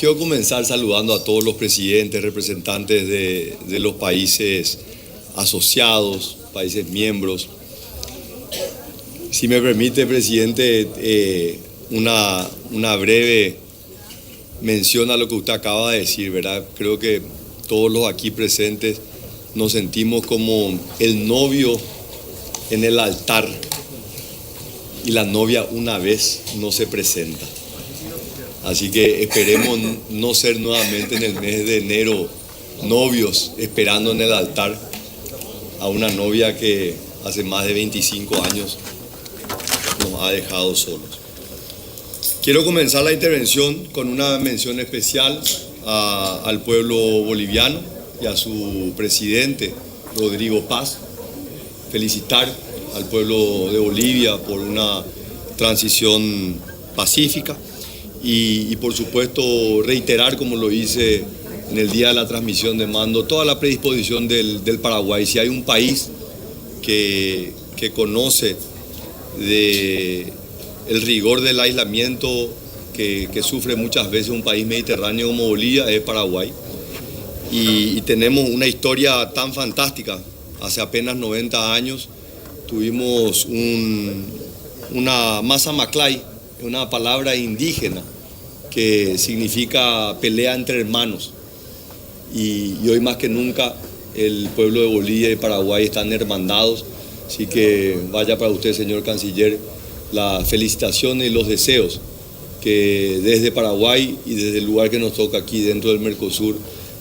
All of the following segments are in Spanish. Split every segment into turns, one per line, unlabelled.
Quiero comenzar saludando a todos los presidentes, representantes de los países asociados, países miembros. Si me permite, presidente, una breve mención a lo que usted acaba de decir, ¿verdad? Creo que todos los aquí presentes nos sentimos como el novio en el altar y la novia una vez no se presenta. Así que esperemos no ser nuevamente en el mes de enero novios esperando en el altar a una novia que hace más de 25 años nos ha dejado solos. Quiero comenzar la intervención con una mención especial al pueblo boliviano y a su presidente, Rodrigo Paz. Felicitar al pueblo de Bolivia por una transición pacífica y por supuesto reiterar, como lo hice en el día de la transmisión de mando, toda la predisposición del Paraguay. Si hay un país que conoce el rigor del aislamiento que sufre muchas veces un país mediterráneo como Bolivia, es Paraguay. Y tenemos una historia tan fantástica. Hace apenas 90 años tuvimos una masa maclay, una palabra indígena que significa pelea entre hermanos. Y hoy más que nunca el pueblo de Bolivia y Paraguay están hermandados. Así que vaya para usted, señor canciller, las felicitaciones y los deseos que desde Paraguay y desde el lugar que nos toca aquí dentro del Mercosur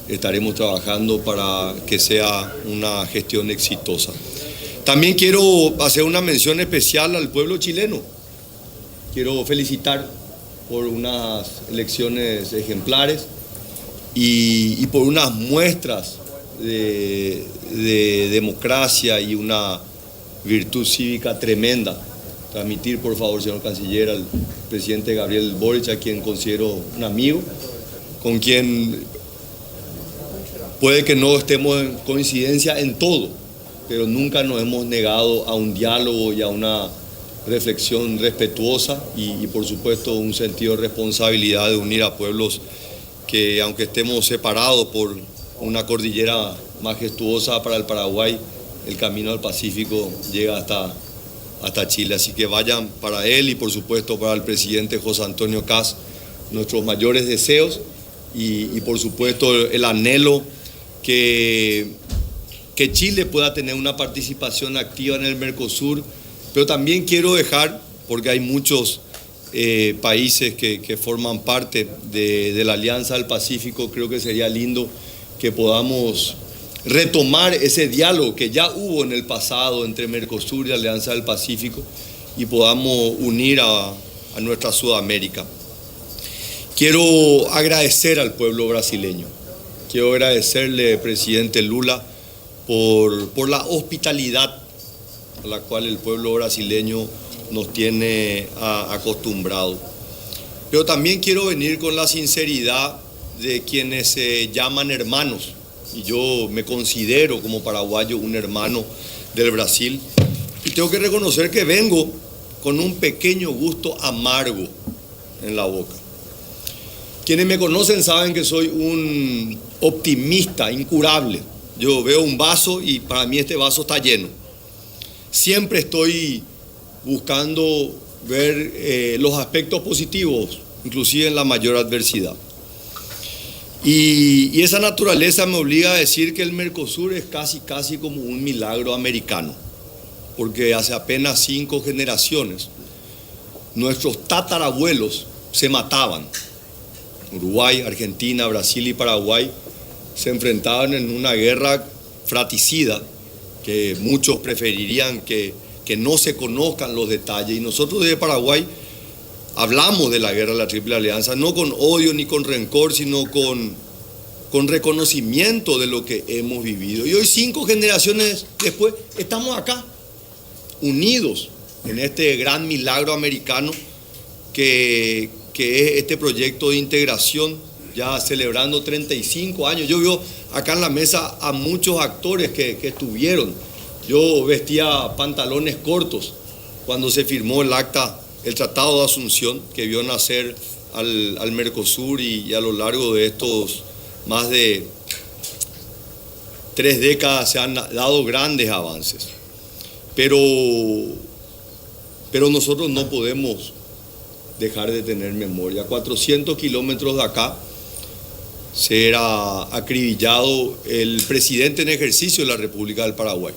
estaremos trabajando para que sea una gestión exitosa. También quiero hacer una mención especial al pueblo chileno. Quiero felicitar por unas elecciones ejemplares y por unas muestras de democracia y una virtud cívica tremenda. Transmitir, por favor, señor canciller, al presidente Gabriel Boric, a quien considero un amigo, con quien puede que no estemos en coincidencia en todo, pero nunca nos hemos negado a un diálogo y a una reflexión respetuosa y por supuesto un sentido de responsabilidad de unir a pueblos que, aunque estemos separados por una cordillera majestuosa para el Paraguay, el camino al Pacífico llega hasta Chile. Así que vayan para él y por supuesto para el presidente José Antonio Kast nuestros mayores deseos y por supuesto el anhelo que Chile pueda tener una participación activa en el Mercosur. Pero también quiero dejar, porque hay muchos países que forman parte de la Alianza del Pacífico, creo que sería lindo que podamos retomar ese diálogo que ya hubo en el pasado entre Mercosur y la Alianza del Pacífico y podamos unir a nuestra Sudamérica. Quiero agradecer al pueblo brasileño. Quiero agradecerle, presidente Lula, por la hospitalidad a la cual el pueblo brasileño nos tiene acostumbrados. Pero también quiero venir con la sinceridad de quienes se llaman hermanos, y yo me considero como paraguayo un hermano del Brasil, y tengo que reconocer que vengo con un pequeño gusto amargo en la boca. Quienes me conocen saben que soy un optimista incurable. Yo veo un vaso y para mí este vaso está lleno. Siempre estoy buscando ver los aspectos positivos, inclusive en la mayor adversidad. Y esa naturaleza me obliga a decir que el Mercosur es casi como un milagro americano, porque hace apenas 5 generaciones nuestros tatarabuelos se mataban. Uruguay, Argentina, Brasil y Paraguay se enfrentaban en una guerra fratricida que muchos preferirían que no se conozcan los detalles. Y nosotros desde Paraguay hablamos de la guerra de la Triple Alianza, no con odio ni con rencor, sino con reconocimiento de lo que hemos vivido. Y hoy, 5 generaciones después, estamos acá, unidos en este gran milagro americano que es este proyecto de integración, ya celebrando 35 años. Yo veo acá en la mesa a muchos actores que estuvieron. Yo vestía pantalones cortos cuando se firmó el Tratado de Asunción, que vio nacer al Mercosur y a lo largo de estos más de 3 décadas se han dado grandes avances. Pero nosotros no podemos dejar de tener memoria. 400 kilómetros de acá se era acribillado el presidente en ejercicio de la República del Paraguay.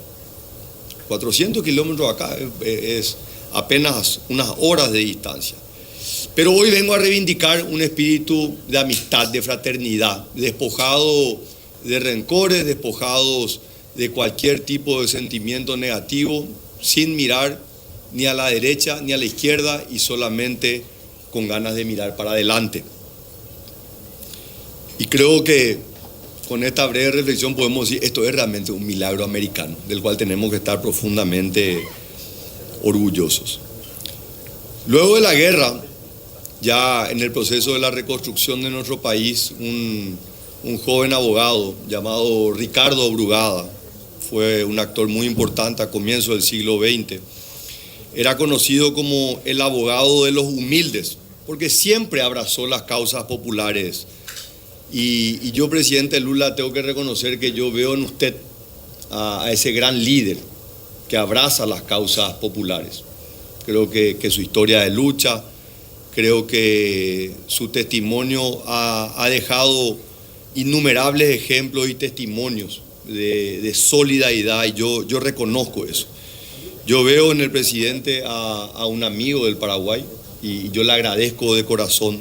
400 kilómetros acá es apenas unas horas de distancia. Pero hoy vengo a reivindicar un espíritu de amistad, de fraternidad, despojado de rencores, despojados de cualquier tipo de sentimiento negativo, sin mirar ni a la derecha ni a la izquierda y solamente con ganas de mirar para adelante. Y creo que con esta breve reflexión podemos decir, esto es realmente un milagro americano, del cual tenemos que estar profundamente orgullosos. Luego de la guerra, ya en el proceso de la reconstrucción de nuestro país, un joven abogado llamado Ricardo Brugada, fue un actor muy importante a comienzos del siglo XX, era conocido como el abogado de los humildes, porque siempre abrazó las causas populares. Y yo, presidente Lula, tengo que reconocer que yo veo en usted a ese gran líder que abraza las causas populares. Creo que su historia de lucha, creo que su testimonio ha dejado innumerables ejemplos y testimonios de solidaridad, y yo reconozco eso. Yo veo en el presidente a un amigo del Paraguay y yo le agradezco de corazón.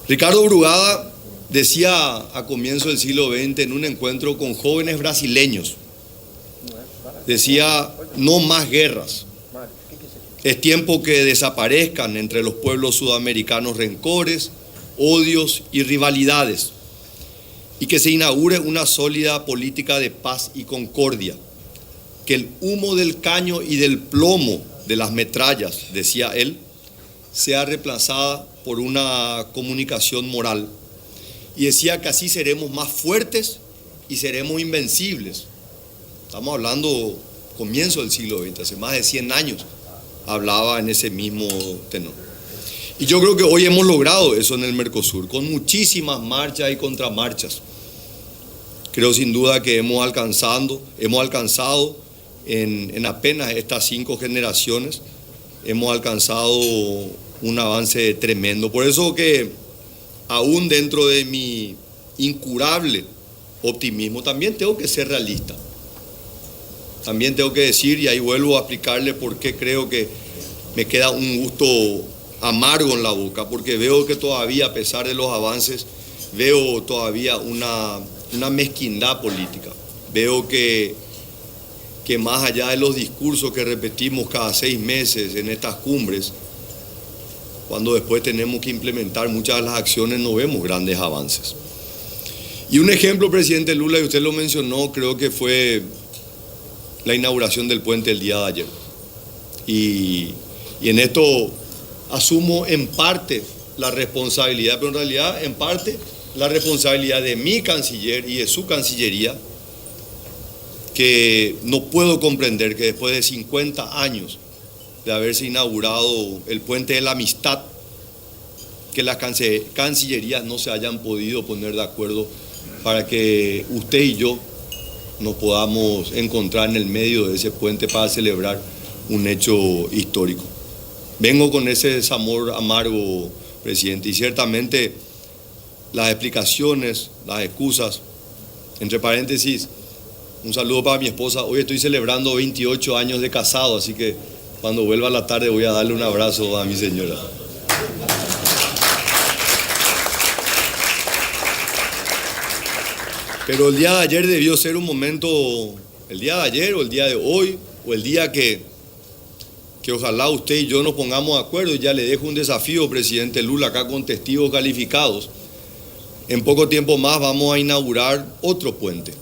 Ricardo Brugada decía a comienzos del siglo XX en un encuentro con jóvenes brasileños, decía, no más guerras. Es tiempo que desaparezcan entre los pueblos sudamericanos rencores, odios y rivalidades, y que se inaugure una sólida política de paz y concordia. Que el humo del caño y del plomo de las metrallas, decía él, sea reemplazada por una comunicación moral. Y decía que así seremos más fuertes y seremos invencibles. Estamos hablando comienzo del siglo XX, hace más de 100 años hablaba en ese mismo tenor. Y yo creo que hoy hemos logrado eso en el Mercosur, con muchísimas marchas y contramarchas. Creo sin duda que hemos alcanzado en apenas estas 5 generaciones, hemos alcanzado un avance tremendo. Por eso que aún dentro de mi incurable optimismo, también tengo que ser realista. También tengo que decir, y ahí vuelvo a explicarle por qué creo que me queda un gusto amargo en la boca, porque veo que todavía, a pesar de los avances, veo todavía una mezquindad política. Veo que más allá de los discursos que repetimos cada 6 meses en estas cumbres, cuando después tenemos que implementar muchas de las acciones, no vemos grandes avances. Y un ejemplo, presidente Lula, y usted lo mencionó, creo que fue la inauguración del puente el día de ayer. Y en esto asumo en parte la responsabilidad, pero en realidad en parte la responsabilidad de mi canciller y de su cancillería, que no puedo comprender que después de 50 años de haberse inaugurado el puente de la amistad, que las cancillerías no se hayan podido poner de acuerdo para que usted y yo nos podamos encontrar en el medio de ese puente para celebrar un hecho histórico. Vengo con ese desamor amargo, presidente, y ciertamente las explicaciones, las excusas, entre paréntesis, un saludo para mi esposa. Hoy estoy celebrando 28 años de casado, así que cuando vuelva a la tarde voy a darle un abrazo a mi señora. Pero el día de ayer debió ser un momento, el día de ayer o el día de hoy, o el día que ojalá usted y yo nos pongamos de acuerdo. Y ya le dejo un desafío, presidente Lula, acá con testigos calificados. En poco tiempo más vamos a inaugurar otro puente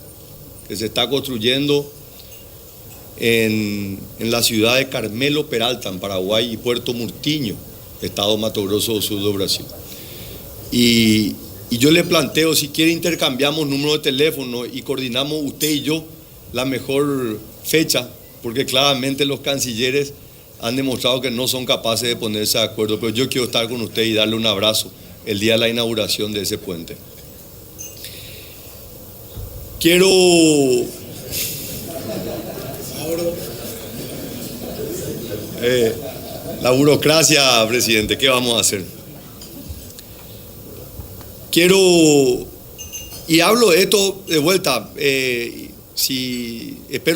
que se está construyendo en la ciudad de Carmelo Peralta, en Paraguay, y Puerto Murtiño, estado Mato Grosso, sur de Brasil. Y yo le planteo, si quiere intercambiamos número de teléfono y coordinamos usted y yo la mejor fecha, porque claramente los cancilleres han demostrado que no son capaces de ponerse de acuerdo, pero yo quiero estar con usted y darle un abrazo el día de la inauguración de ese puente. Quiero... la burocracia, presidente, ¿qué vamos a hacer? Quiero... Y hablo de esto de vuelta, espero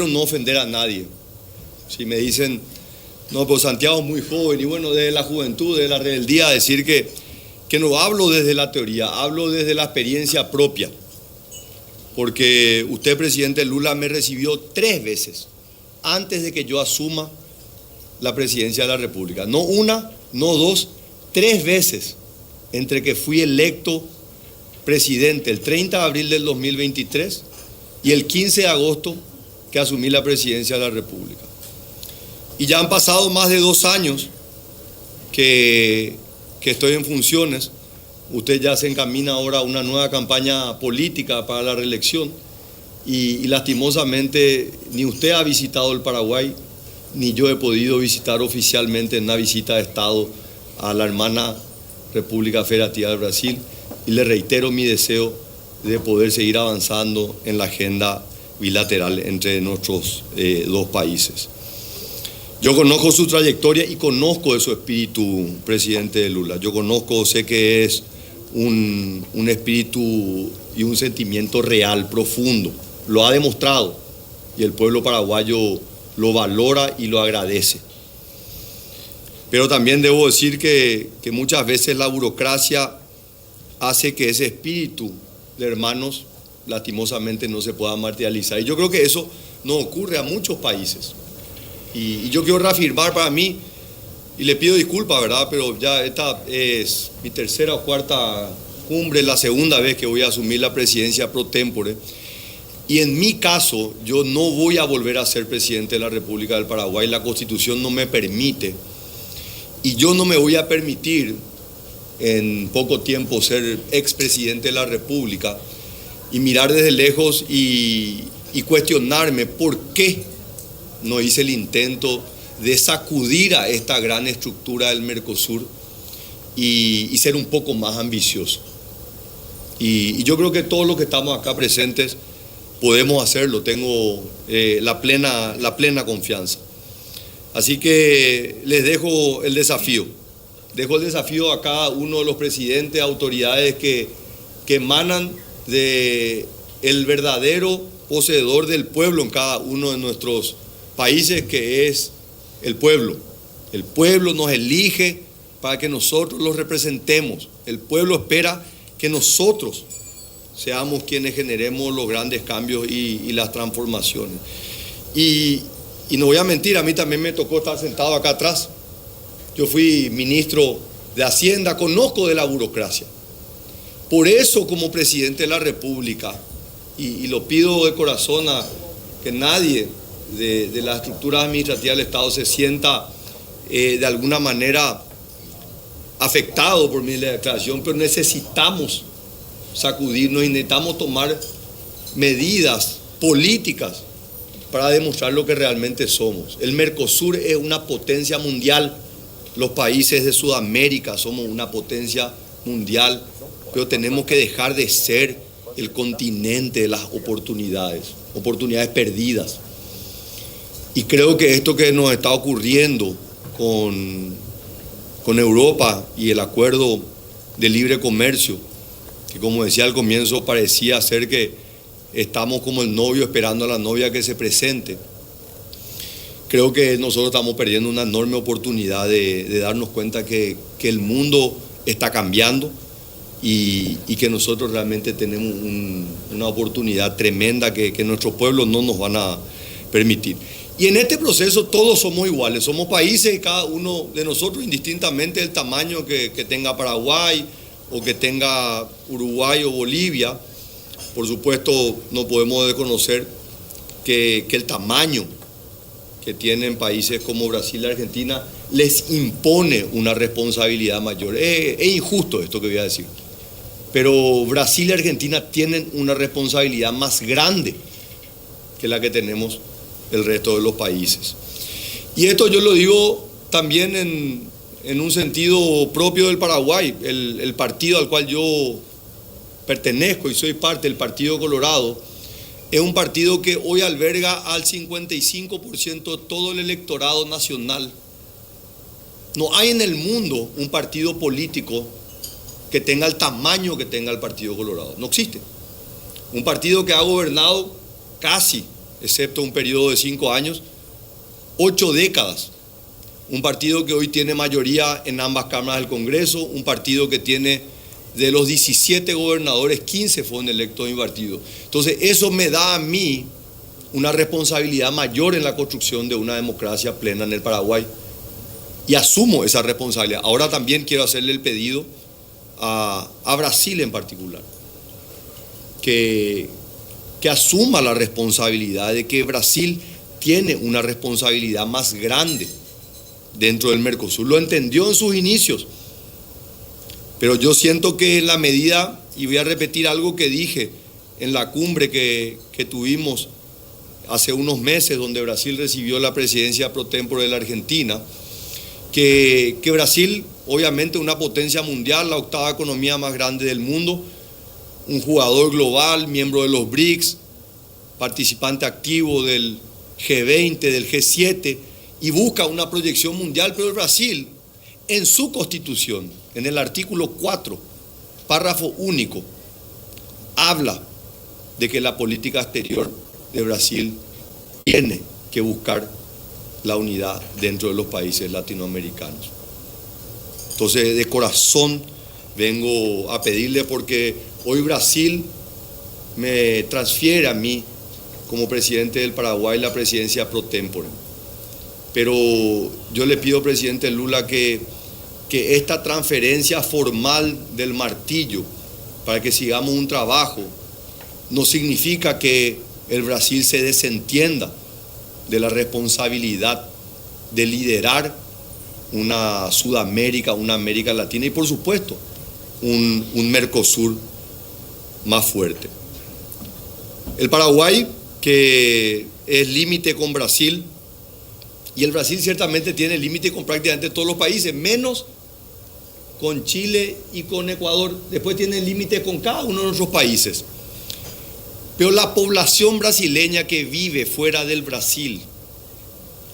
no ofender a nadie. Si me dicen, no, pues Santiago es muy joven, y bueno, desde la juventud, de la rebeldía, decir que no hablo desde la teoría, hablo desde la experiencia propia. Porque usted, presidente Lula, me recibió 3 veces antes de que yo asuma la presidencia de la República. No una, no 2, 3 veces entre que fui electo presidente el 30 de abril del 2023 y el 15 de agosto que asumí la presidencia de la República. Y ya han pasado más de 2 años que estoy en funciones. Usted ya se encamina ahora a una nueva campaña política para la reelección y lastimosamente ni usted ha visitado el Paraguay, ni yo he podido visitar oficialmente en una visita de Estado a la hermana República Federativa de Brasil, y le reitero mi deseo de poder seguir avanzando en la agenda bilateral entre nuestros 2 países. Yo conozco su trayectoria y conozco de su espíritu, presidente Lula. Yo conozco, sé que es un espíritu y un sentimiento real, profundo. Lo ha demostrado y el pueblo paraguayo lo valora y lo agradece. Pero también debo decir que muchas veces la burocracia hace que ese espíritu de hermanos lastimosamente no se pueda materializar. Y yo creo que eso no ocurre a muchos países. Y yo quiero reafirmar para mí, y le pido disculpas, ¿verdad? Pero ya esta es mi 3ª o 4ª cumbre, la 2ª vez que voy a asumir la presidencia pro tempore. Y en mi caso, yo no voy a volver a ser presidente de la República del Paraguay. La Constitución no me permite. Y yo no me voy a permitir en poco tiempo ser expresidente de la República y mirar desde lejos y cuestionarme por qué no hice el intento de sacudir a esta gran estructura del Mercosur y ser un poco más ambicioso. Y yo creo que todos los que estamos acá presentes podemos hacerlo, tengo la plena confianza. Así que les dejo el desafío. Dejo el desafío a cada uno de los presidentes, autoridades que emanan del verdadero poseedor del pueblo en cada uno de nuestros países, que es el pueblo. El pueblo nos elige para que nosotros los representemos. El pueblo espera que nosotros seamos quienes generemos los grandes cambios y las transformaciones. Y no voy a mentir, a mí también me tocó estar sentado acá atrás. Yo fui ministro de Hacienda, conozco de la burocracia. Por eso, como presidente de la República, y lo pido de corazón a que nadie de la estructura administrativa del Estado se sienta de alguna manera afectado por mi declaración, pero necesitamos sacudirnos y necesitamos tomar medidas políticas para demostrar lo que realmente somos. El Mercosur es una potencia mundial. Los países de Sudamérica somos una potencia mundial, pero tenemos que dejar de ser el continente de las oportunidades perdidas. Y creo que esto que nos está ocurriendo con Europa y el acuerdo de libre comercio, que como decía al comienzo parecía ser que estamos como el novio esperando a la novia que se presente. Creo que nosotros estamos perdiendo una enorme oportunidad de darnos cuenta que el mundo está cambiando y que nosotros realmente tenemos una oportunidad tremenda que nuestros pueblos no nos van a permitir. Y en este proceso todos somos iguales, somos países y cada uno de nosotros, indistintamente del tamaño que tenga Paraguay o que tenga Uruguay o Bolivia, por supuesto no podemos desconocer que el tamaño que tienen países como Brasil y Argentina les impone una responsabilidad mayor. Es injusto esto que voy a decir, pero Brasil y Argentina tienen una responsabilidad más grande que la que tenemos el resto de los países. Y esto yo lo digo también en un sentido propio del Paraguay. El partido al cual yo pertenezco y soy parte del Partido Colorado es un partido que hoy alberga al 55% de todo el electorado nacional. No hay en el mundo un partido político que tenga el tamaño que tenga el Partido Colorado. No existe. Un partido que ha gobernado casi, excepto un periodo de 5 años, 8 décadas. Un partido que hoy tiene mayoría en ambas cámaras del Congreso, un partido que tiene de los 17 gobernadores, 15 fueron electos en mi partido. Entonces eso me da a mí una responsabilidad mayor en la construcción de una democracia plena en el Paraguay y asumo esa responsabilidad. Ahora también quiero hacerle el pedido a Brasil en particular, que asuma la responsabilidad de que Brasil tiene una responsabilidad más grande dentro del Mercosur. Lo entendió en sus inicios, pero yo siento que en la medida, y voy a repetir algo que dije en la cumbre que tuvimos hace unos meses, donde Brasil recibió la presidencia pro tempore de la Argentina, que Brasil, obviamente una potencia mundial, la 8ª economía más grande del mundo, un jugador global, miembro de los BRICS, participante activo del G20, del G7, y busca una proyección mundial, pero el Brasil, en su constitución, en el artículo 4, párrafo único, habla de que la política exterior de Brasil tiene que buscar la unidad dentro de los países latinoamericanos. Entonces, de corazón vengo a pedirle, porque hoy Brasil me transfiere a mí como presidente del Paraguay la presidencia pro tempore. Pero yo le pido, presidente Lula, que esta transferencia formal del martillo para que sigamos un trabajo no significa que el Brasil se desentienda de la responsabilidad de liderar una Sudamérica, una América Latina y por supuesto un Mercosur más fuerte. El Paraguay, que es límite con Brasil, y el Brasil ciertamente tiene límite con prácticamente todos los países, menos con Chile y con Ecuador. Después tiene límite con cada uno de nuestros países. Pero la población brasileña que vive fuera del Brasil,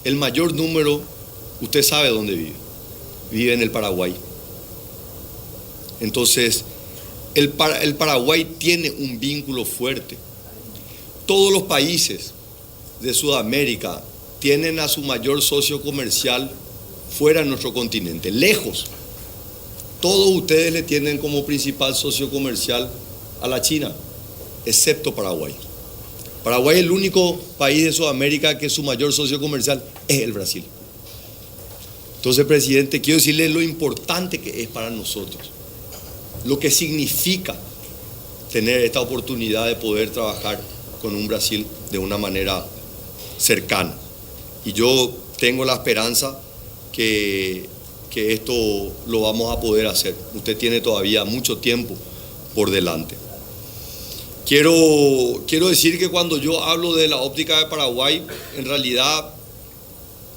el mayor número, usted sabe dónde vive. Vive en el Paraguay. Entonces, el Paraguay tiene un vínculo fuerte. Todos los países de Sudamérica tienen a su mayor socio comercial fuera de nuestro continente, lejos. Todos ustedes le tienen como principal socio comercial a la China, excepto Paraguay. Paraguay es el único país de Sudamérica que su mayor socio comercial es el Brasil. Entonces, presidente, quiero decirle lo importante que es para nosotros, lo que significa tener esta oportunidad de poder trabajar con un Brasil de una manera cercana. Y yo tengo la esperanza que esto lo vamos a poder hacer. Usted tiene todavía mucho tiempo por delante. Quiero decir que cuando yo hablo de la óptica de Paraguay, en realidad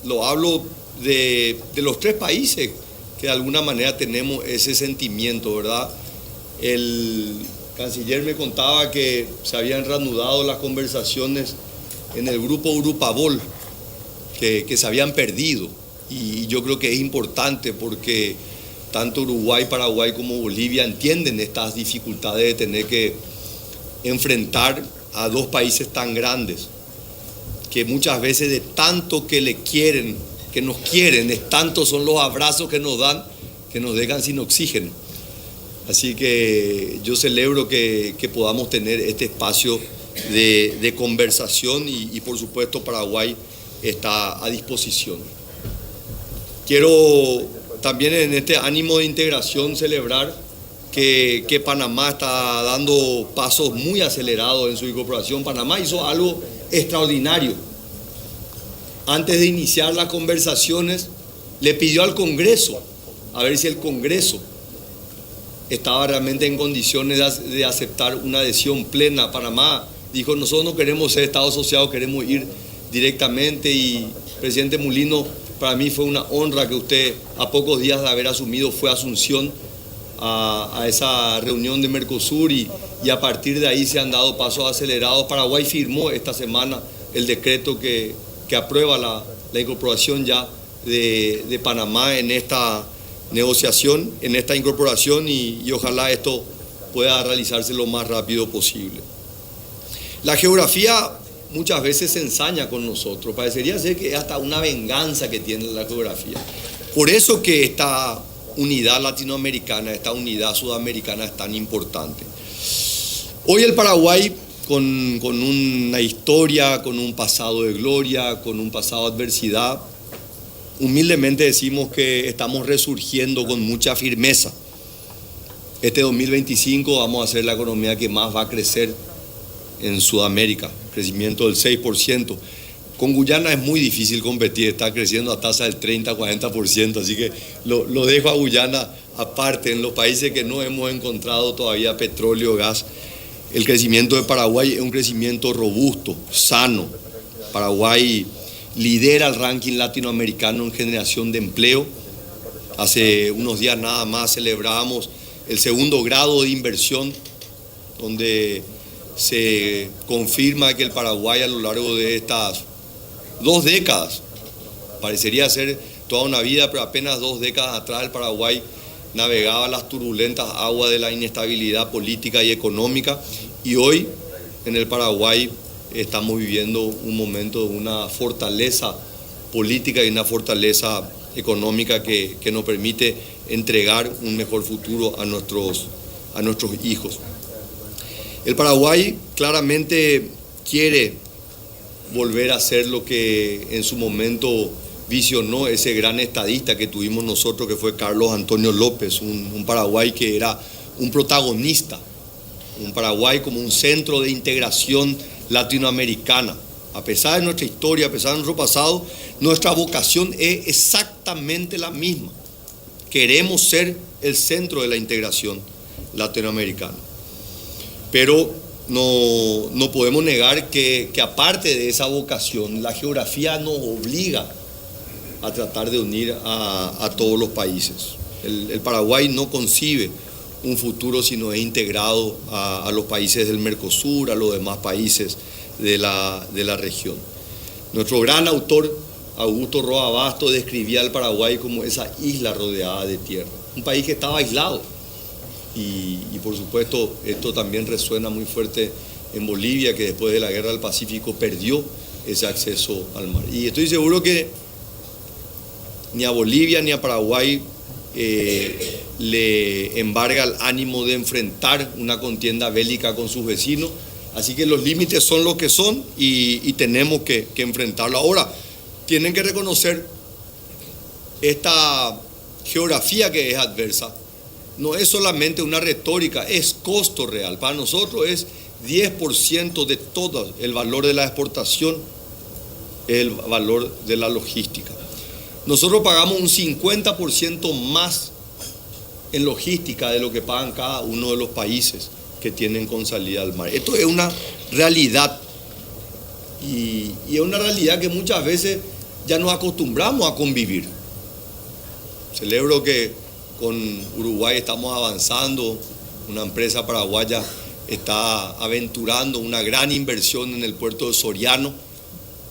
lo hablo de los 3 países que de alguna manera tenemos ese sentimiento, ¿verdad? El canciller me contaba que se habían reanudado las conversaciones en el grupo Grupabol, que se habían perdido. Y yo creo que es importante porque tanto Uruguay, Paraguay como Bolivia entienden estas dificultades de tener que enfrentar a 2 países tan grandes, que muchas veces de tanto que le quieren, que nos quieren, de tanto son los abrazos que nos dan, que nos dejan sin oxígeno. Así que yo celebro que podamos tener este espacio de conversación y por supuesto Paraguay está a disposición. Quiero también en este ánimo de integración celebrar que Panamá está dando pasos muy acelerados en su incorporación. Panamá hizo algo extraordinario. Antes de iniciar las conversaciones, le pidió al Congreso a ver si el Congreso estaba realmente en condiciones de aceptar una adhesión plena. Panamá dijo: nosotros no queremos ser Estado asociado, queremos ir directamente, y el presidente Mulino Para mí fue una honra que usted, a pocos días de haber asumido, fue a Asunción a esa reunión de Mercosur y a partir de ahí se han dado pasos acelerados. Paraguay firmó esta semana el decreto que aprueba la incorporación ya de Panamá en esta negociación, en esta incorporación y ojalá esto pueda realizarse lo más rápido posible. La geografía muchas veces se ensaña con nosotros, parecería ser que es hasta una venganza que tiene la geografía. Por eso que esta unidad latinoamericana, esta unidad sudamericana es tan importante. Hoy el Paraguay, con una historia, con un pasado de gloria, con un pasado de adversidad, humildemente decimos que estamos resurgiendo con mucha firmeza. Este 2025 vamos a ser la economía que más va a crecer en Sudamérica, crecimiento del 6%. Con Guyana es muy difícil competir, está creciendo a tasa del 30-40%, así que lo dejo a Guyana aparte. En los países que no hemos encontrado todavía petróleo, gas, el crecimiento de Paraguay es un crecimiento robusto, sano. Paraguay lidera el ranking latinoamericano en generación de empleo. Hace unos días nada más celebrábamos el segundo grado de inversión, donde se confirma que el Paraguay a lo largo de estas 2 décadas, parecería ser toda una vida, pero apenas 2 décadas atrás el Paraguay navegaba las turbulentas aguas de la inestabilidad política y económica, y hoy en el Paraguay estamos viviendo un momento de una fortaleza política y una fortaleza económica que nos permite entregar un mejor futuro a nuestros hijos. El Paraguay claramente quiere volver a ser lo que en su momento visionó ese gran estadista que tuvimos nosotros, que fue Carlos Antonio López, un Paraguay que era un protagonista, un Paraguay como un centro de integración latinoamericana. A pesar de nuestra historia, a pesar de nuestro pasado, nuestra vocación es exactamente la misma. Queremos ser el centro de la integración latinoamericana. Pero no podemos negar que aparte de esa vocación, la geografía nos obliga a tratar de unir a todos los países. El Paraguay no concibe un futuro si no es integrado a los países del Mercosur, a los demás países de la región. Nuestro gran autor, Augusto Roa Bastos, describía al Paraguay como esa isla rodeada de tierra, un país que estaba aislado. Y por supuesto esto también resuena muy fuerte en Bolivia, que después de la Guerra del Pacífico perdió ese acceso al mar. Y estoy seguro que ni a Bolivia ni a Paraguay le embarga el ánimo de enfrentar una contienda bélica con sus vecinos, así que los límites son los que son y tenemos que enfrentarlo. Ahora, tienen que reconocer esta geografía que es adversa. No es solamente una retórica, es costo real. Para nosotros es 10% de todo el valor de la exportación, el valor de la logística. Nosotros pagamos un 50% más en logística de lo que pagan cada uno de los países que tienen con salida al mar. Esto es una realidad y es una realidad que muchas veces ya nos acostumbramos a convivir. Celebro que con Uruguay estamos avanzando, una empresa paraguaya está aventurando una gran inversión en el puerto de Soriano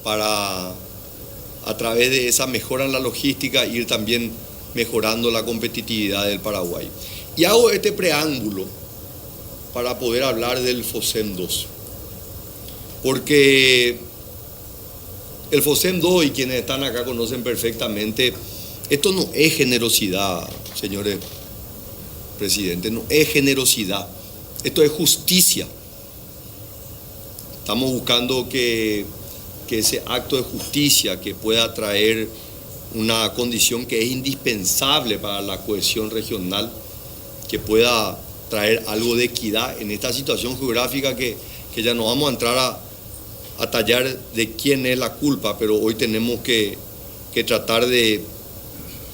para, a través de esa mejora en la logística, ir también mejorando la competitividad del Paraguay. Y hago este preámbulo para poder hablar del FOSEM 2, porque el FOSEM 2, y quienes están acá conocen perfectamente, esto no es generosidad, señores presidentes, no es generosidad, esto es justicia. Estamos buscando que ese acto de justicia que pueda traer una condición que es indispensable para la cohesión regional, que pueda traer algo de equidad en esta situación geográfica que ya no vamos a entrar a tallar de quién es la culpa, pero hoy tenemos que tratar de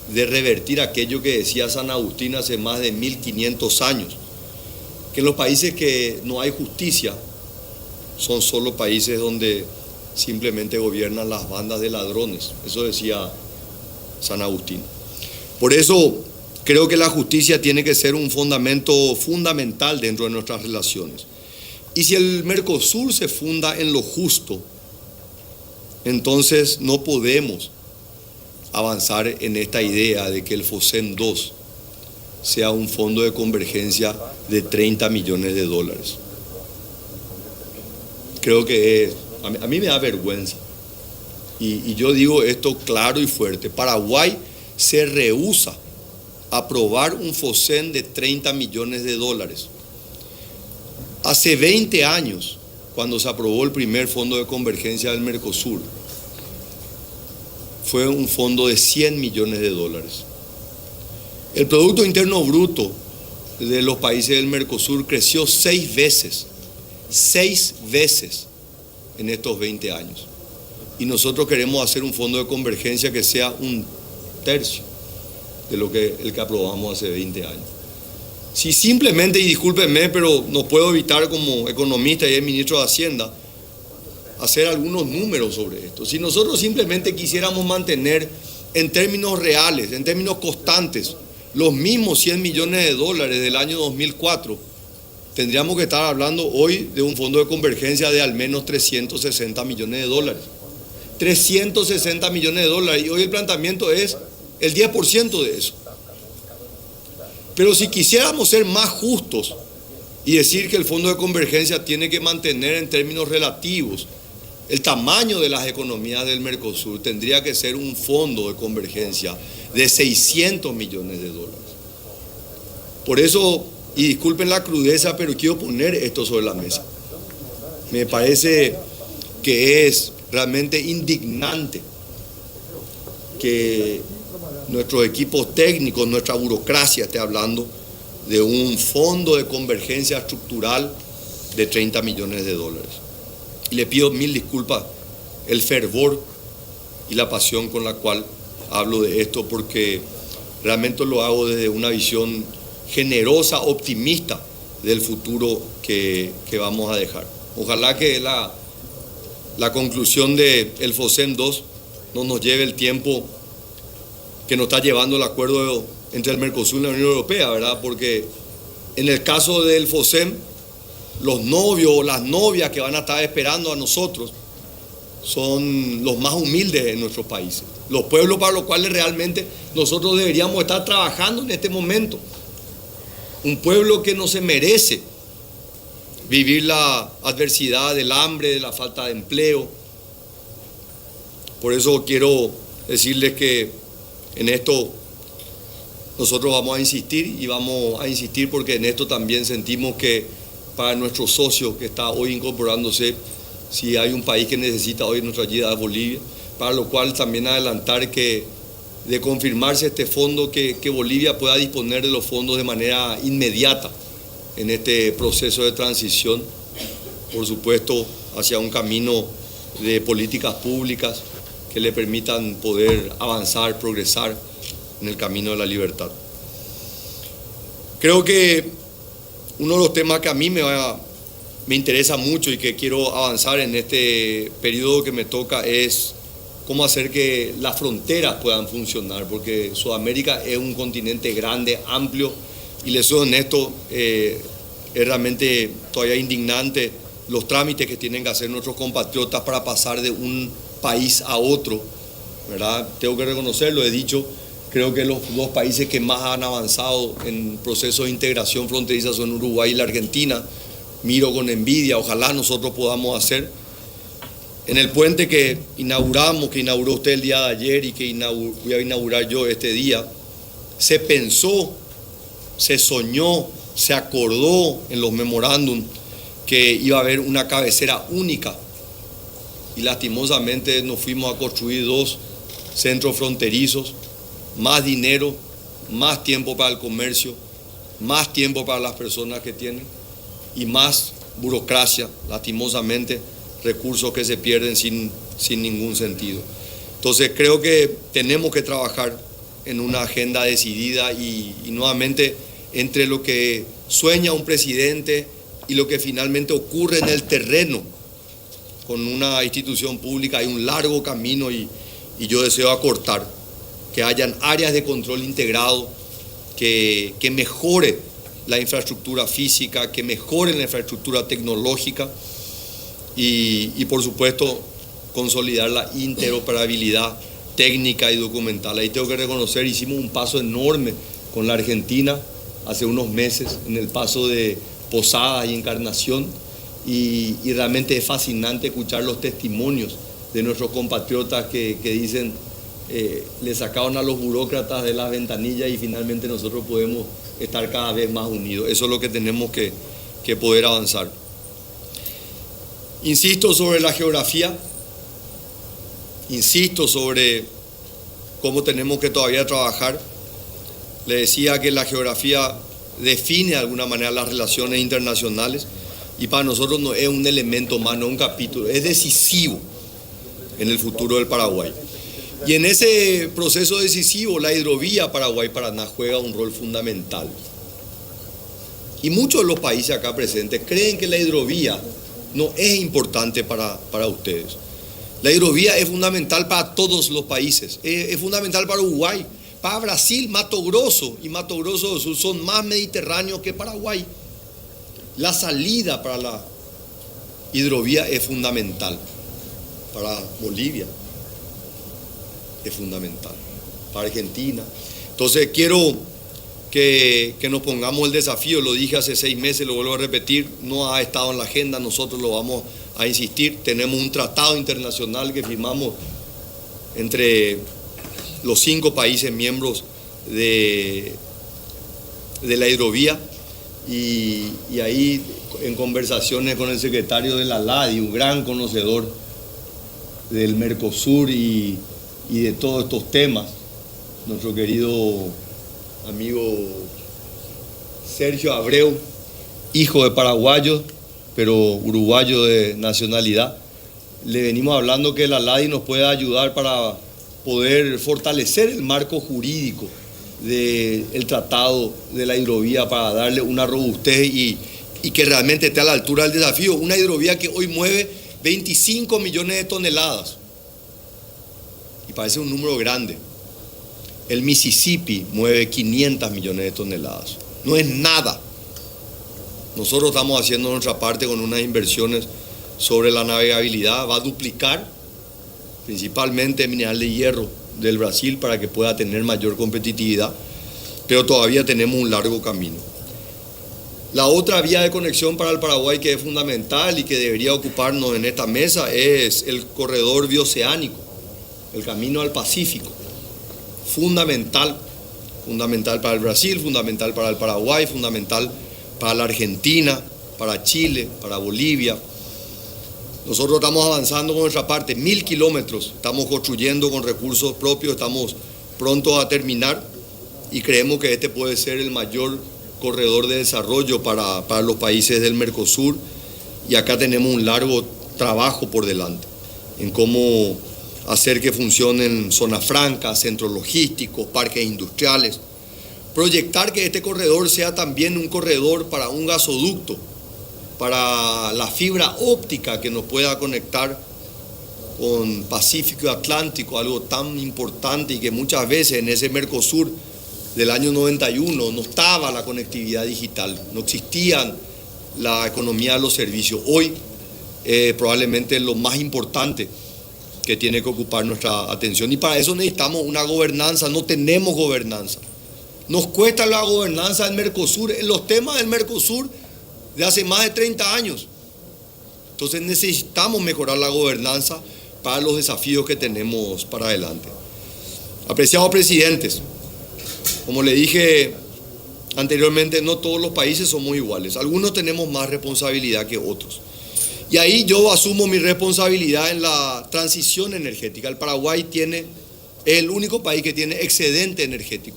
revertir aquello que decía San Agustín hace más de 1500 años, que en los países que no hay justicia son solo países donde simplemente gobiernan las bandas de ladrones. Eso decía San Agustín. Por eso creo que la justicia tiene que ser un fundamento fundamental dentro de nuestras relaciones. Y si el Mercosur se funda en lo justo, entonces no podemos avanzar en esta idea de que el FOSEM 2 sea un fondo de convergencia de 30 millones de dólares. Creo que a mí me da vergüenza. Y yo digo esto claro y fuerte. Paraguay se rehúsa a aprobar un FOSEM de 30 millones de dólares. Hace 20 años, cuando se aprobó el primer fondo de convergencia del Mercosur, fue un fondo de 100 millones de dólares. El Producto Interno Bruto de los países del Mercosur creció 6 veces en estos 20 años. Y nosotros queremos hacer un fondo de convergencia que sea un tercio de el que aprobamos hace 20 años. Si simplemente, y discúlpenme, pero no puedo evitar como economista y el ministro de Hacienda, hacer algunos números sobre esto. Si nosotros simplemente quisiéramos mantener en términos reales, en términos constantes, los mismos 100 millones de dólares del año 2004, tendríamos que estar hablando hoy de un fondo de convergencia de al menos 360 millones de dólares. 360 millones de dólares, y hoy el planteamiento es el 10% de eso. Pero si quisiéramos ser más justos y decir que el fondo de convergencia tiene que mantener en términos relativos el tamaño de las economías del Mercosur, tendría que ser un fondo de convergencia de 600 millones de dólares. Por eso, y disculpen la crudeza, pero quiero poner esto sobre la mesa. Me parece que es realmente indignante que nuestros equipos técnicos, nuestra burocracia esté hablando de un fondo de convergencia estructural de 30 millones de dólares. Y le pido mil disculpas el fervor y la pasión con la cual hablo de esto, porque realmente lo hago desde una visión generosa, optimista del futuro que vamos a dejar. Ojalá que la conclusión del FOSEM 2 no nos lleve el tiempo que nos está llevando el acuerdo entre el Mercosur y la Unión Europea, ¿verdad? Porque en el caso del FOSEM, los novios o las novias que van a estar esperando a nosotros son los más humildes de nuestros países, los pueblos para los cuales realmente nosotros deberíamos estar trabajando en este momento. Un pueblo que no se merece vivir la adversidad del hambre, de la falta de empleo. Por eso quiero decirles que en esto nosotros vamos a insistir, y vamos a insistir porque en esto también sentimos que para nuestro socio que está hoy incorporándose, si hay un país que necesita hoy nuestra ayuda es Bolivia, para lo cual también adelantar que de confirmarse este fondo, que Bolivia pueda disponer de los fondos de manera inmediata en este proceso de transición, por supuesto, hacia un camino de políticas públicas que le permitan poder avanzar, progresar en el camino de la libertad. Creo que uno de los temas que a mí me interesa mucho y que quiero avanzar en este periodo que me toca es cómo hacer que las fronteras puedan funcionar, porque Sudamérica es un continente grande, amplio, y les soy honesto, es realmente todavía indignante los trámites que tienen que hacer nuestros compatriotas para pasar de un país a otro, ¿verdad? Tengo que reconocerlo, he dicho, creo que los dos países que más han avanzado en procesos de integración fronteriza son Uruguay y la Argentina. Miro con envidia, ojalá nosotros podamos hacer. En el puente que inauguramos, que inauguró usted el día de ayer y que voy a inaugurar yo este día, se pensó, se soñó, se acordó en los memorándum que iba a haber una cabecera única, y lastimosamente nos fuimos a construir 2 centros fronterizos, más dinero, más tiempo para el comercio, más tiempo para las personas que tienen y más burocracia, lastimosamente, recursos que se pierden sin ningún sentido. Entonces creo que tenemos que trabajar en una agenda decidida y nuevamente entre lo que sueña un presidente y lo que finalmente ocurre en el terreno con una institución pública hay un largo camino y yo deseo acortar que hayan áreas de control integrado, que mejore la infraestructura física, que mejore la infraestructura tecnológica y por supuesto consolidar la interoperabilidad técnica y documental. Ahí tengo que reconocer, hicimos un paso enorme con la Argentina hace unos meses en el paso de Posadas y Encarnación y realmente es fascinante escuchar los testimonios de nuestros compatriotas que dicen le sacaron a los burócratas de las ventanillas y finalmente nosotros podemos estar cada vez más unidos. Eso es lo que tenemos que poder avanzar. Insisto sobre la geografía, insisto sobre cómo tenemos que todavía trabajar. Le decía que la geografía define de alguna manera las relaciones internacionales y para nosotros no es un elemento más, no un capítulo, es decisivo en el futuro del Paraguay. Y en ese proceso decisivo la hidrovía Paraguay-Paraná juega un rol fundamental. Y muchos de los países acá presentes creen que la hidrovía no es importante para ustedes. La hidrovía es fundamental para todos los países, es fundamental para Uruguay, para Brasil. Mato Grosso y Mato Grosso do Sul son más mediterráneos que Paraguay. La salida para la hidrovía es fundamental, para Bolivia es fundamental, para Argentina. Entonces quiero que nos pongamos el desafío, lo dije hace 6 meses, lo vuelvo a repetir, no ha estado en la agenda, nosotros lo vamos a insistir. Tenemos un tratado internacional que firmamos entre los 5 países miembros de la hidrovía y ahí en conversaciones con el secretario de la LADI, un gran conocedor del Mercosur y de todos estos temas, nuestro querido amigo Sergio Abreu, hijo de paraguayos, pero uruguayo de nacionalidad, le venimos hablando que la LADI nos puede ayudar para poder fortalecer el marco jurídico del tratado de la hidrovía para darle una robustez y que realmente esté a la altura del desafío. Una hidrovía que hoy mueve 25 millones de toneladas y parece un número grande. El Mississippi mueve 500 millones de toneladas. No es nada. Nosotros estamos haciendo nuestra parte con unas inversiones sobre la navegabilidad. Va a duplicar principalmente mineral de hierro del Brasil para que pueda tener mayor competitividad, pero todavía tenemos un largo camino. La otra vía de conexión para el Paraguay que es fundamental y que debería ocuparnos en esta mesa es el corredor bioceánico, el camino al Pacífico. Fundamental para el Brasil, fundamental para el Paraguay, fundamental para la Argentina, para Chile, para Bolivia. Nosotros estamos avanzando con nuestra parte, 1000 kilómetros, estamos construyendo con recursos propios, estamos pronto a terminar y creemos que este puede ser el mayor corredor de desarrollo para los países del Mercosur y acá tenemos un largo trabajo por delante en cómo hacer que funcionen zonas francas, centros logísticos, parques industriales, proyectar que este corredor sea también un corredor para un gasoducto, para la fibra óptica que nos pueda conectar con Pacífico y Atlántico, algo tan importante y que muchas veces en ese Mercosur del año 91 no estaba la conectividad digital, no existía la economía de los servicios. Hoy probablemente es lo más importante que tiene que ocupar nuestra atención y para eso necesitamos una gobernanza. No tenemos gobernanza, nos cuesta la gobernanza del Mercosur, en los temas del Mercosur de hace más de 30 años. Entonces necesitamos mejorar la gobernanza para los desafíos que tenemos para adelante. Apreciados presidentes, como le dije anteriormente, no todos los países somos iguales, algunos tenemos más responsabilidad que otros. Y ahí yo asumo mi responsabilidad en la transición energética. El Paraguay es el único país que tiene excedente energético.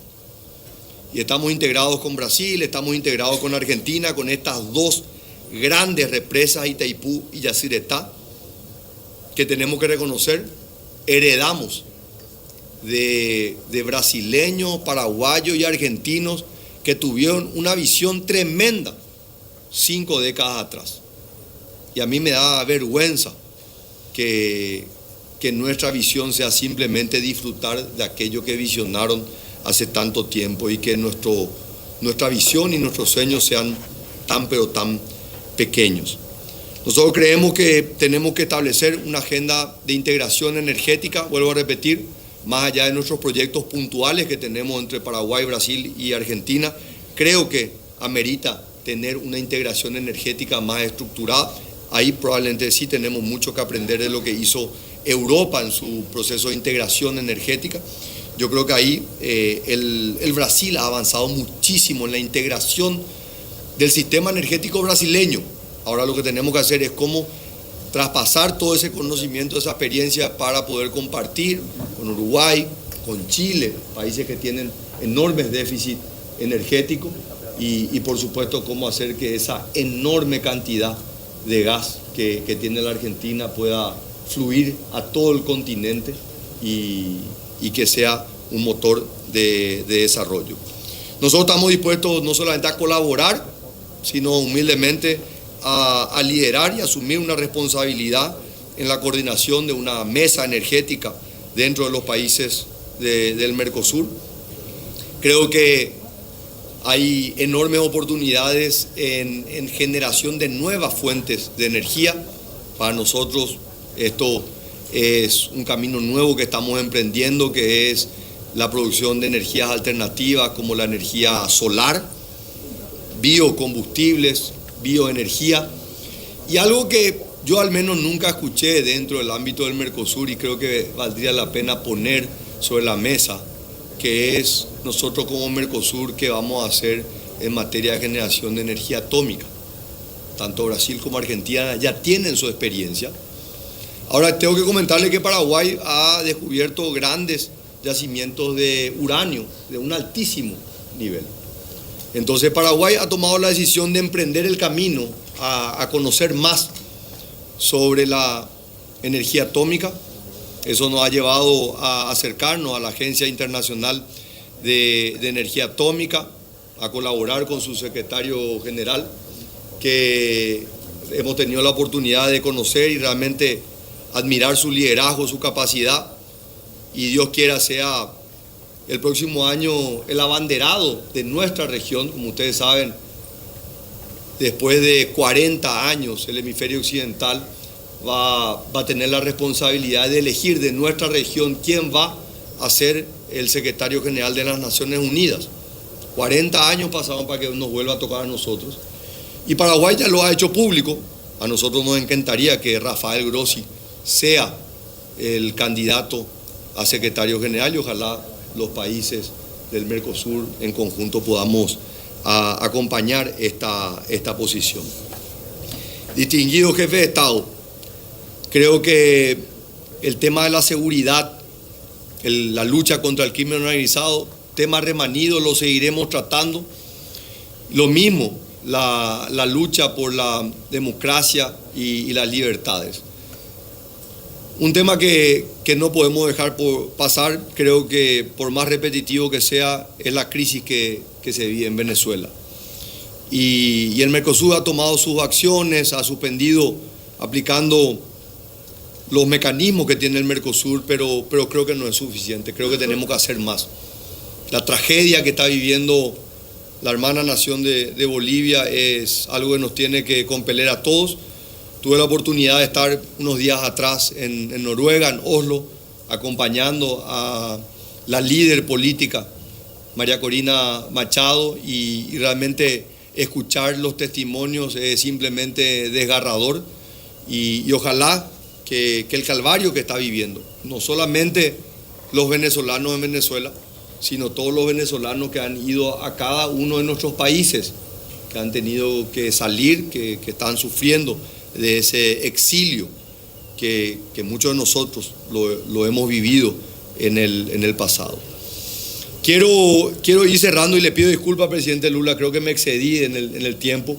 Y estamos integrados con Brasil, estamos integrados con Argentina, con estas 2 grandes represas, Itaipú y Yacyretá, que tenemos que reconocer, heredamos de brasileños, paraguayos y argentinos que tuvieron una visión tremenda 5 décadas atrás. Y a mí me da vergüenza que que nuestra visión sea simplemente disfrutar de aquello que visionaron hace tanto tiempo y que nuestra visión y nuestros sueños sean tan pero tan pequeños. Nosotros creemos que tenemos que establecer una agenda de integración energética, vuelvo a repetir, más allá de nuestros proyectos puntuales que tenemos entre Paraguay, Brasil y Argentina. Creo que amerita tener una integración energética más estructurada. Ahí probablemente sí tenemos mucho que aprender de lo que hizo Europa en su proceso de integración energética. Yo creo que ahí el Brasil ha avanzado muchísimo en la integración del sistema energético brasileño. Ahora lo que tenemos que hacer es cómo traspasar todo ese conocimiento, esa experiencia para poder compartir con Uruguay, con Chile, países que tienen enormes déficits energéticos y por supuesto cómo hacer que esa enorme cantidad de gas que tiene la Argentina pueda fluir a todo el continente y que sea un motor de desarrollo. Nosotros estamos dispuestos no solamente a colaborar, sino humildemente a liderar y asumir una responsabilidad en la coordinación de una mesa energética dentro de los países del Mercosur. Creo que hay enormes oportunidades en generación de nuevas fuentes de energía. Para nosotros esto es un camino nuevo que estamos emprendiendo, que es la producción de energías alternativas como la energía solar, biocombustibles, bioenergía, y algo que yo al menos nunca escuché dentro del ámbito del Mercosur y creo que valdría la pena poner sobre la mesa, que es nosotros como Mercosur qué vamos a hacer en materia de generación de energía atómica. Tanto Brasil como Argentina ya tienen su experiencia. Ahora tengo que comentarle que Paraguay ha descubierto grandes yacimientos de uranio de un altísimo nivel. Entonces Paraguay ha tomado la decisión de emprender el camino a conocer más sobre la energía atómica. Eso nos ha llevado a acercarnos a la Agencia Internacional de Energía Atómica, a colaborar con su secretario general, que hemos tenido la oportunidad de conocer y realmente admirar su liderazgo, su capacidad, y Dios quiera sea el próximo año el abanderado de nuestra región. Como ustedes saben, después de 40 años el hemisferio occidental va a tener la responsabilidad de elegir de nuestra región quién va a ser el secretario general de las Naciones Unidas. 40 años pasaron para que nos vuelva a tocar a nosotros. Y Paraguay ya lo ha hecho público. A nosotros nos encantaría que Rafael Grossi sea el candidato a secretario general y ojalá los países del Mercosur en conjunto podamos acompañar esta posición. Distinguido jefe de Estado, creo que el tema de la seguridad, la lucha contra el crimen organizado, tema remanido, lo seguiremos tratando. Lo mismo, la lucha por la democracia y las libertades. Un tema que no podemos dejar pasar, creo que por más repetitivo que sea, es la crisis que se vive en Venezuela. Y el Mercosur ha tomado sus acciones, ha suspendido aplicando los mecanismos que tiene el Mercosur, pero creo que no es suficiente, creo que tenemos que hacer más. La tragedia que está viviendo la hermana nación de Bolivia es algo que nos tiene que compeler a todos. Tuve la oportunidad de estar unos días atrás en Noruega, en Oslo, acompañando a la líder política, María Corina Machado, y realmente escuchar los testimonios es simplemente desgarrador y ojalá que el calvario que está viviendo, no solamente los venezolanos en Venezuela, sino todos los venezolanos que han ido a cada uno de nuestros países, que han tenido que salir, que están sufriendo de ese exilio que muchos de nosotros lo hemos vivido en el pasado. Quiero ir cerrando y le pido disculpas, presidente Lula, creo que me excedí en el tiempo,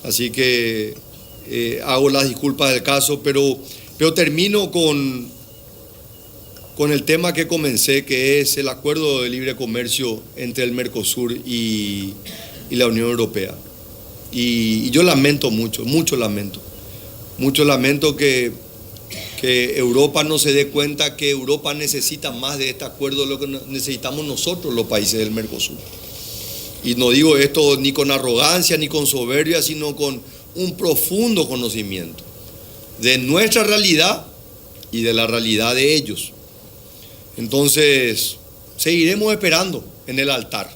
así que hago las disculpas del caso, pero termino con el tema que comencé, que es el acuerdo de libre comercio entre el Mercosur y la Unión Europea. Y yo lamento mucho lamento que que Europa no se dé cuenta que Europa necesita más de este acuerdo de lo que necesitamos nosotros, los países del Mercosur. Y no digo esto ni con arrogancia ni con soberbia, sino con un profundo conocimiento de nuestra realidad y de la realidad de ellos. Entonces, seguiremos esperando en el altar.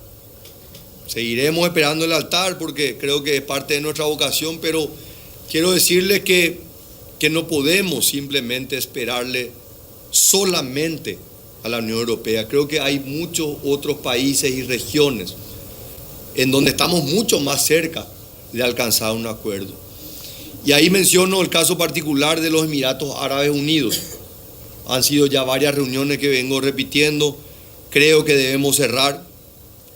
Seguiremos esperando en el altar porque creo que es parte de nuestra vocación, pero quiero decirles que no podemos simplemente esperarle solamente a la Unión Europea. Creo que hay muchos otros países y regiones en donde estamos mucho más cerca de alcanzar un acuerdo. Y ahí menciono el caso particular de los Emiratos Árabes Unidos. Han sido ya varias reuniones que vengo repitiendo. Creo que debemos cerrar.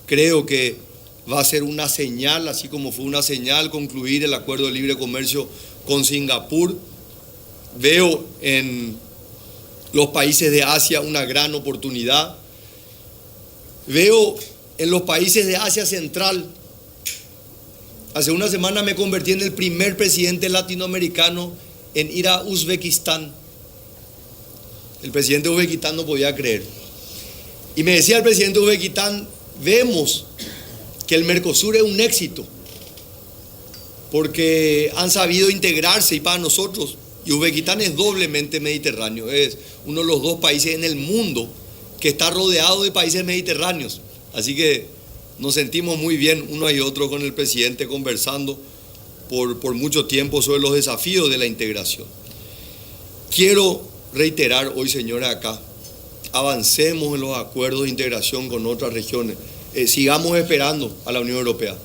Creo que va a ser una señal, así como fue una señal concluir el acuerdo de libre comercio con Singapur. Veo en los países de Asia una gran oportunidad. Veo en los países de Asia Central. Hace una semana me convertí en el primer presidente latinoamericano en ir a Uzbekistán. El presidente de Uzbekistán no podía creer. Y me decía el presidente de Uzbekistán, vemos que el Mercosur es un éxito, porque han sabido integrarse y para nosotros, y Uzbekistán es doblemente mediterráneo, es uno de los dos países en el mundo que está rodeado de países mediterráneos. Así que nos sentimos muy bien uno y otro con el presidente conversando por mucho tiempo sobre los desafíos de la integración. Quiero reiterar hoy, señores, acá, avancemos en los acuerdos de integración con otras regiones, sigamos esperando a la Unión Europea,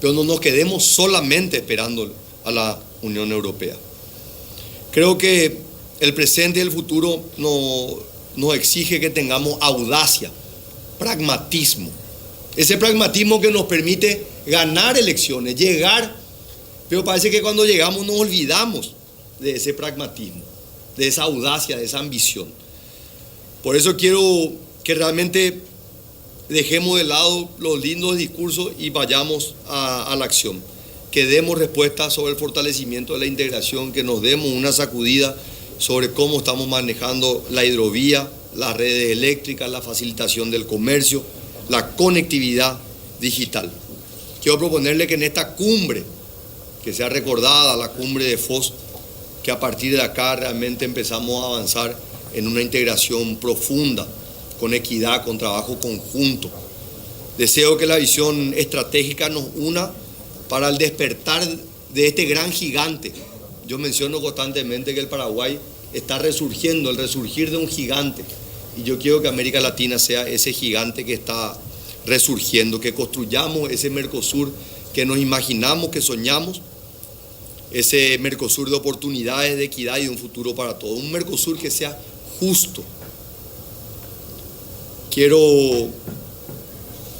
pero no nos quedemos solamente esperando a la Unión Europea. Creo que el presente y el futuro nos exige que tengamos audacia, pragmatismo, ese pragmatismo que nos permite ganar elecciones, llegar, pero parece que cuando llegamos nos olvidamos de ese pragmatismo, de esa audacia, de esa ambición. Por eso quiero que realmente dejemos de lado los lindos discursos y vayamos a la acción, que demos respuesta sobre el fortalecimiento de la integración, que nos demos una sacudida sobre cómo estamos manejando la hidrovía, las redes eléctricas, la facilitación del comercio, la conectividad digital. Quiero proponerle que en esta cumbre, que sea recordada la cumbre de Foz, que a partir de acá realmente empezamos a avanzar en una integración profunda, con equidad, con trabajo conjunto. Deseo que la visión estratégica nos una para el despertar de este gran gigante. Yo menciono constantemente que el Paraguay está resurgiendo, el resurgir de un gigante. Y yo quiero que América Latina sea ese gigante que está resurgiendo, que construyamos ese Mercosur que nos imaginamos, que soñamos, ese Mercosur de oportunidades, de equidad y de un futuro para todos. Un Mercosur que sea justo. Quiero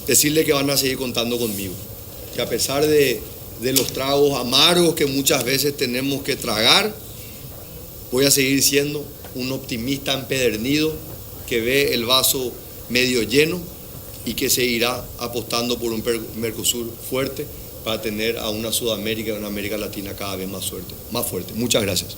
decirle que van a seguir contando conmigo, que a pesar de los tragos amargos que muchas veces tenemos que tragar, voy a seguir siendo un optimista empedernido que ve el vaso medio lleno y que seguirá apostando por un Mercosur fuerte para tener a una Sudamérica y una América Latina cada vez más fuerte. Muchas gracias.